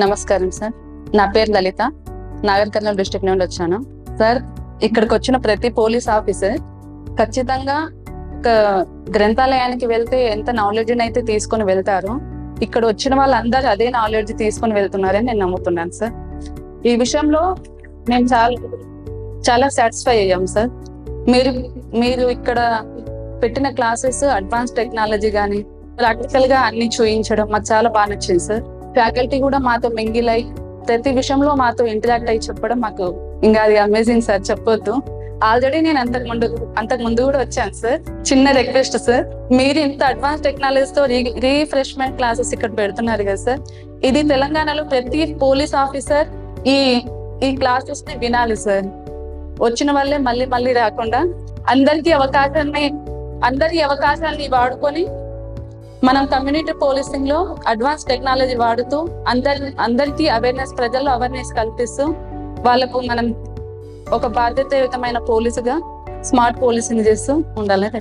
నమస్కారం సార్. నా పేరు లలిత. నాగర్ కర్నూలు డిస్ట్రిక్ట్ నుండి వచ్చాను సార్. ఇక్కడికి వచ్చిన ప్రతి పోలీస్ ఆఫీసర్ ఖచ్చితంగా ఒక గ్రంథాలయానికి వెళ్తే ఎంత నాలెడ్జ్ అయితే తీసుకొని వెళ్తారో, ఇక్కడ వచ్చిన వాళ్ళందరూ అదే నాలెడ్జ్ తీసుకొని వెళ్తున్నారని నేను నమ్ముతున్నాను సార్. ఈ విషయంలో మేము చాలా సాటిస్ఫై అయ్యాం సార్. మీరు ఇక్కడ పెట్టిన క్లాసెస్ అడ్వాన్స్ టెక్నాలజీ కానీ ప్రాక్టికల్ గా అన్ని చూపించడం మాకు చాలా బాగా నచ్చింది సార్. ఫ్యాకల్టీ కూడా మాతో మింగిల్ అయి ప్రతి విషయంలో మాతో ఇంటరాక్ట్ అయ్యి చెప్పడం మాకు ఇంకా అది అమేజింగ్ సార్, చెప్పొద్దు. ఆల్రెడీ నేను అంతకు ముందు కూడా వచ్చాను సార్. చిన్న రిక్వెస్ట్ సార్, మీరు ఇంత అడ్వాన్స్ టెక్నాలజీతో రీఫ్రెష్మెంట్ క్లాసెస్ ఇక్కడ పెడుతున్నారు కదా సార్, ఇది తెలంగాణలో ప్రతి పోలీస్ ఆఫీసర్ ఈ క్లాసెస్ ని వినాలి సార్. వచ్చిన వాళ్ళే మళ్ళీ రాకుండా అందరి అవకాశాన్ని వాడుకొని మనం కమ్యూనిటీ పోలీసింగ్ లో అడ్వాన్స్ టెక్నాలజీ వాడుతూ అందరికీ ప్రజల్లో అవేర్నెస్ కల్పిస్తూ వాళ్ళకు మనం ఒక బాధ్యతాయుతమైన పోలీసుగా స్మార్ట్ పోలీసింగ్ చేస్తూ ఉండాలని